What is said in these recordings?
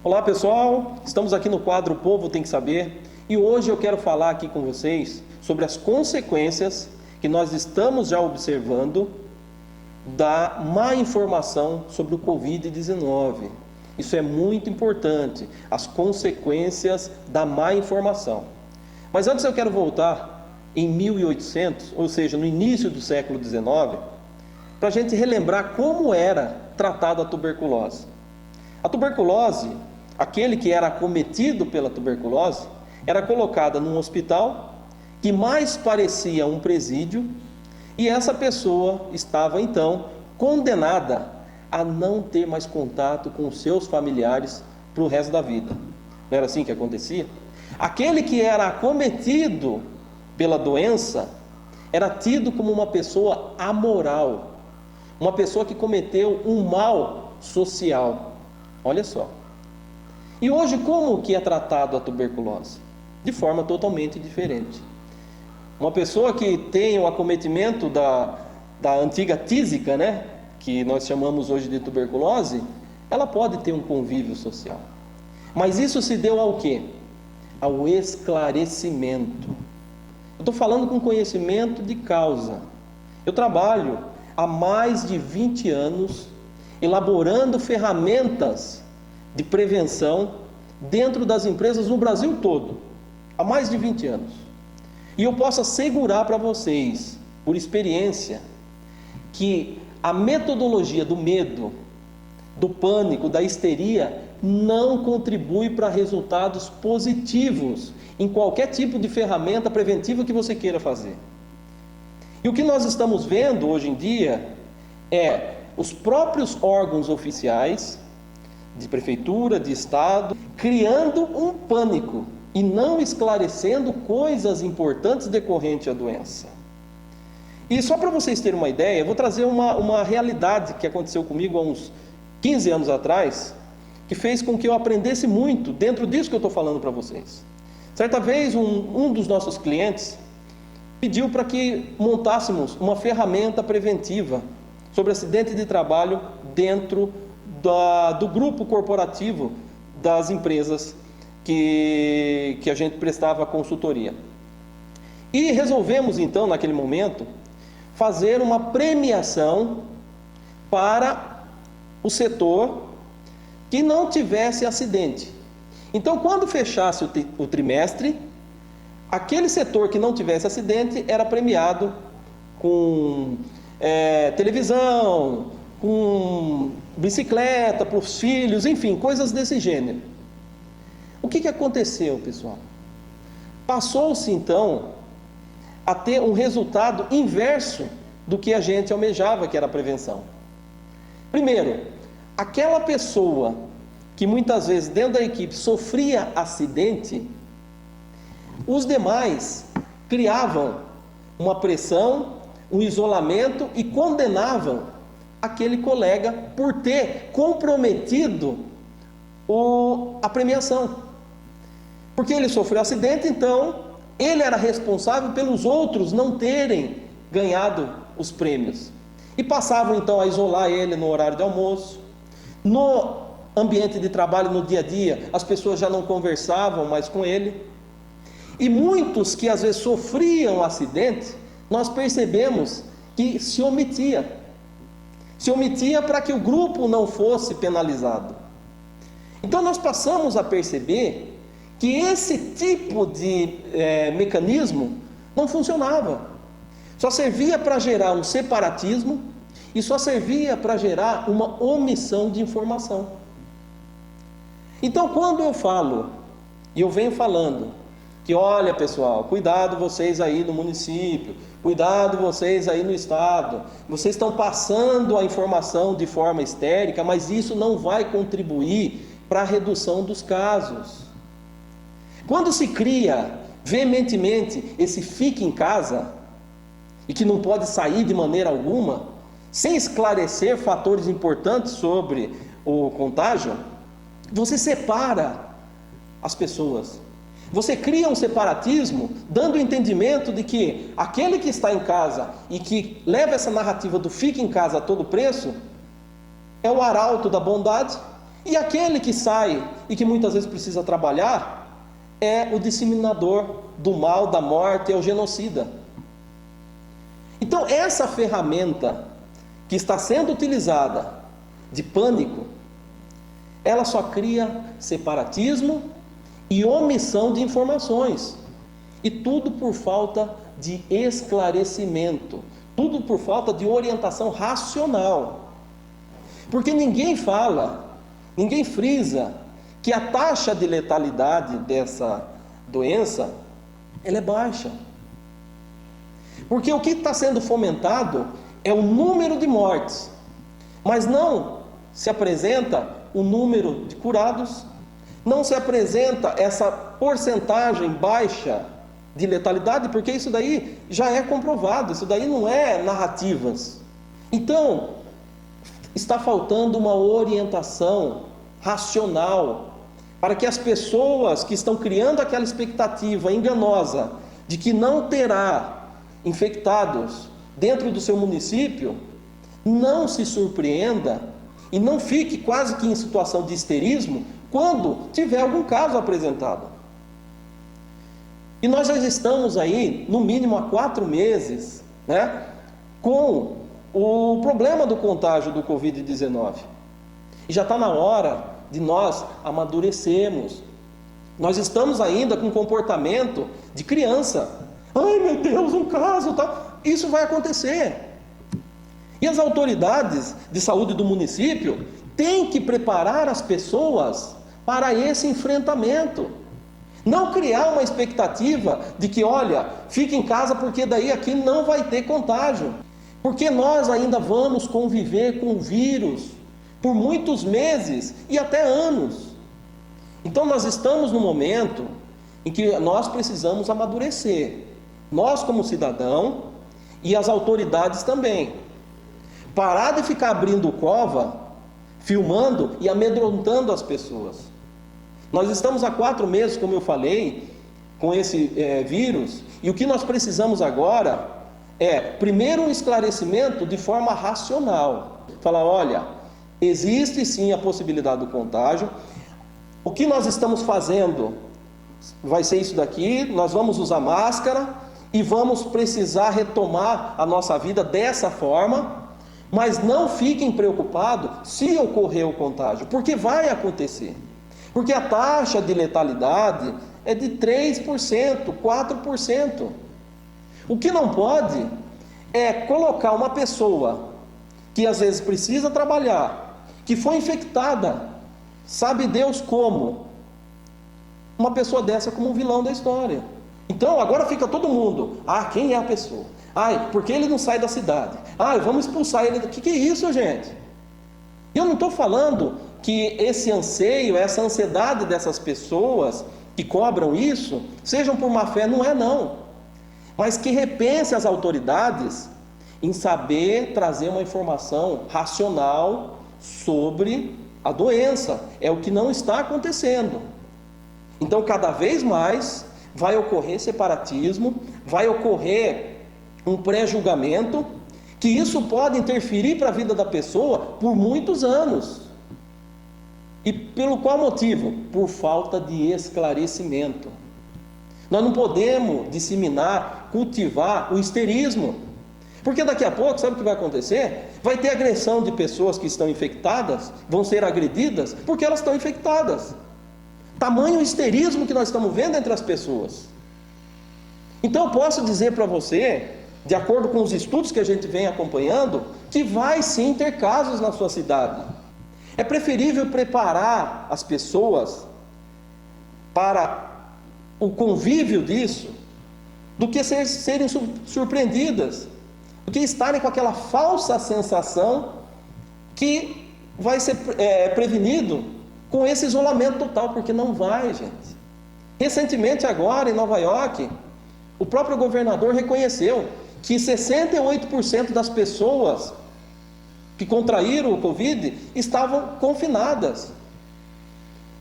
Olá pessoal, estamos aqui no quadro O Povo Tem que Saber e hoje eu quero falar aqui com vocês sobre as consequências que nós estamos já observando da má informação sobre o Covid-19. Isso é muito importante, as consequências da má informação. Mas antes eu quero voltar em 1800, ou seja, no início do século XIX, para a gente relembrar como era tratada a tuberculose. A tuberculose, aquele que era acometido pela tuberculose, era colocada num hospital que mais parecia um presídio e essa pessoa estava então condenada a não ter mais contato com os seus familiares para o resto da vida. Não era assim que acontecia? Aquele que era acometido pela doença era tido como uma pessoa amoral, uma pessoa que cometeu um mal social. Olha só. E hoje como que é tratado a tuberculose? De forma totalmente diferente. Uma pessoa que tem o acometimento da antiga tísica, né, que nós chamamos hoje de tuberculose, ela pode ter um convívio social. Mas isso se deu ao quê? Ao esclarecimento. Eu estou falando com conhecimento de causa. Eu trabalho há mais de 20 anos elaborando ferramentas de prevenção dentro das empresas no Brasil todo, há mais de 20 anos. E eu posso assegurar para vocês, por experiência, que a metodologia do medo, do pânico, da histeria, não contribui para resultados positivos em qualquer tipo de ferramenta preventiva que você queira fazer. E o que nós estamos vendo hoje em dia é os próprios órgãos oficiais, de prefeitura, de estado, criando um pânico e não esclarecendo coisas importantes decorrentes à doença. E só para vocês terem uma ideia, eu vou trazer uma realidade que aconteceu comigo há uns 15 anos atrás, que fez com que eu aprendesse muito dentro disso que eu estou falando para vocês. Certa vez, um dos nossos clientes pediu para que montássemos uma ferramenta preventiva sobre acidente de trabalho dentro do grupo corporativo das empresas que a gente prestava consultoria. E resolvemos então, naquele momento, fazer uma premiação para o setor que não tivesse acidente. Então, quando fechasse o trimestre, aquele setor que não tivesse acidente era premiado com televisão, com bicicleta para os filhos, enfim, coisas desse gênero. O que aconteceu, pessoal? Passou-se então a ter um resultado inverso do que a gente almejava, que era a prevenção. Primeiro, aquela pessoa que muitas vezes dentro da equipe sofria acidente, os demais criavam uma pressão, um isolamento e condenavam aquele colega por ter comprometido a premiação. Porque ele sofreu acidente, então ele era responsável pelos outros não terem ganhado os prêmios. E passavam então a isolar ele no horário de almoço. No ambiente de trabalho, no dia a dia, as pessoas já não conversavam mais com ele. E muitos que às vezes sofriam acidente, nós percebemos que se omitia. Se omitia para que o grupo não fosse penalizado. Então nós passamos a perceber que esse tipo de mecanismo não funcionava. Só servia para gerar um separatismo e só servia para gerar uma omissão de informação. Então, quando eu falo, e eu venho falando, que olha pessoal, cuidado vocês aí no município, cuidado vocês aí no estado, vocês estão passando a informação de forma histérica, mas isso não vai contribuir para a redução dos casos. Quando se cria veementemente esse fique em casa, e que não pode sair de maneira alguma, sem esclarecer fatores importantes sobre o contágio, você separa as pessoas. Você cria um separatismo, dando o entendimento de que aquele que está em casa e que leva essa narrativa do fique em casa a todo preço, é o arauto da bondade, E aquele que sai e que muitas vezes precisa trabalhar é o disseminador do mal, da morte, é o genocida. Então, essa ferramenta que está sendo utilizada de pânico, ela só cria separatismo e omissão de informações. E tudo por falta de esclarecimento, tudo por falta de orientação racional. Porque ninguém fala, ninguém frisa que a taxa de letalidade dessa doença, ela é baixa. Porque o que está sendo fomentado é o número de mortes, mas não se apresenta o número de curados, não se apresenta essa porcentagem baixa de letalidade, porque isso daí já é comprovado, isso daí não é narrativas. Então, está faltando uma orientação racional para que as pessoas que estão criando aquela expectativa enganosa de que não terá infectados dentro do seu município, não se surpreenda e não fique quase que em situação de histerismo quando tiver algum caso apresentado. E nós já estamos aí, no mínimo há 4 meses, com o problema do contágio do Covid-19. E já está na hora de nós amadurecermos. Nós estamos ainda com comportamento de criança. Ai meu Deus, um caso, tá? Isso vai acontecer. E as autoridades de saúde do município têm que preparar as pessoas para esse enfrentamento. Não criar uma expectativa de que, olha, fique em casa porque daí aqui não vai ter contágio. Porque nós ainda vamos conviver com o vírus por muitos meses e até anos. Então nós estamos no momento em que nós precisamos amadurecer. Nós como cidadão e as autoridades também. Parar de ficar abrindo cova, filmando e amedrontando as pessoas. Nós estamos há 4 meses, como eu falei, com esse vírus, e o que nós precisamos agora é, primeiro, um esclarecimento de forma racional. Falar, olha, existe sim a possibilidade do contágio, o que nós estamos fazendo vai ser isso daqui, nós vamos usar máscara e vamos precisar retomar a nossa vida dessa forma, mas não fiquem preocupados se ocorrer o contágio, porque vai acontecer. Porque a taxa de letalidade é de 3%, 4%. O que não pode é colocar uma pessoa que às vezes precisa trabalhar, que foi infectada, sabe Deus como, uma pessoa dessa como um vilão da história. Então agora fica todo mundo, quem é a pessoa? Porque ele não sai da cidade? Vamos expulsar ele. O que é isso, gente? Eu não estou falando que esse anseio, essa ansiedade dessas pessoas que cobram isso, sejam por má fé, não é não. Mas que repense as autoridades em saber trazer uma informação racional sobre a doença. É o que não está acontecendo. Então, cada vez mais vai ocorrer separatismo, vai ocorrer um pré-julgamento, que isso pode interferir para a vida da pessoa por muitos anos. E pelo qual motivo? Por falta de esclarecimento. Nós não podemos disseminar, cultivar o histerismo. Porque daqui a pouco, sabe o que vai acontecer? Vai ter agressão de pessoas que estão infectadas, vão ser agredidas porque elas estão infectadas. Tamanho histerismo que nós estamos vendo entre as pessoas. Então eu posso dizer para você, de acordo com os estudos que a gente vem acompanhando, que vai sim ter casos na sua cidade. É preferível preparar as pessoas para o convívio disso, do que serem surpreendidas, do que estarem com aquela falsa sensação que vai ser prevenido com esse isolamento total, porque não vai, gente. Recentemente agora em Nova York, o próprio governador reconheceu que 68% das pessoas que contraíram o Covid estavam confinadas.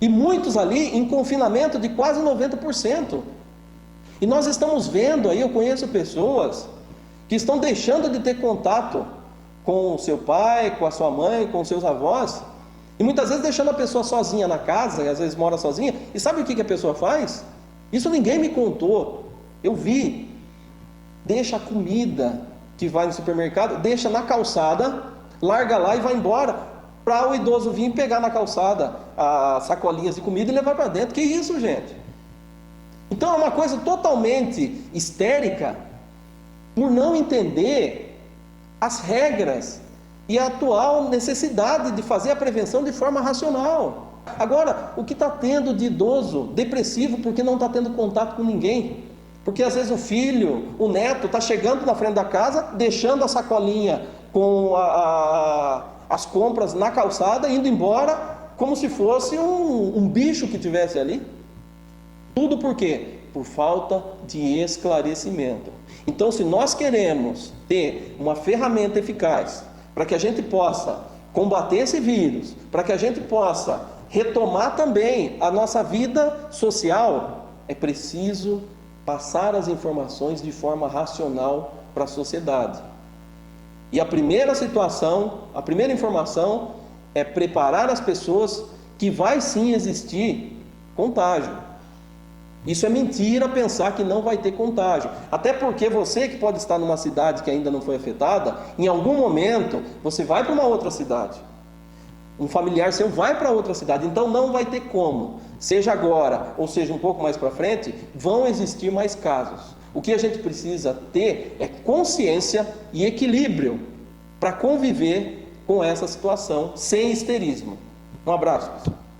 E muitos ali em confinamento de quase 90%. E nós estamos vendo aí, eu conheço pessoas que estão deixando de ter contato com o seu pai, com a sua mãe, com os seus avós, E muitas vezes deixando a pessoa sozinha na casa, e às vezes mora sozinha, e sabe o que a pessoa faz? Isso ninguém me contou, eu vi. Deixa a comida que vai no supermercado, deixa na calçada, larga lá e vai embora, para o idoso vir pegar na calçada as sacolinhas de comida e levar para dentro. Que isso, gente? Então é uma coisa totalmente histérica, por não entender as regras e a atual necessidade de fazer a prevenção de forma racional. Agora, o que está tendo de idoso depressivo porque não está tendo contato com ninguém? Porque às vezes o filho, o neto, está chegando na frente da casa, deixando a sacolinha com as compras na calçada, indo embora, como se fosse um bicho que tivesse ali. Tudo por quê? Por falta de esclarecimento. Então, se nós queremos ter uma ferramenta eficaz para que a gente possa combater esse vírus, para que a gente possa retomar também a nossa vida social, é preciso passar as informações de forma racional para a sociedade. E a primeira situação, a primeira informação é preparar as pessoas que vai sim existir contágio. Isso é mentira pensar que não vai ter contágio. Até porque você que pode estar numa cidade que ainda não foi afetada, em algum momento você vai para uma outra cidade. Um familiar seu vai para outra cidade, então não vai ter como. Seja agora ou seja um pouco mais para frente, vão existir mais casos. O que a gente precisa ter é consciência e equilíbrio para conviver com essa situação sem histerismo. Um abraço, pessoal.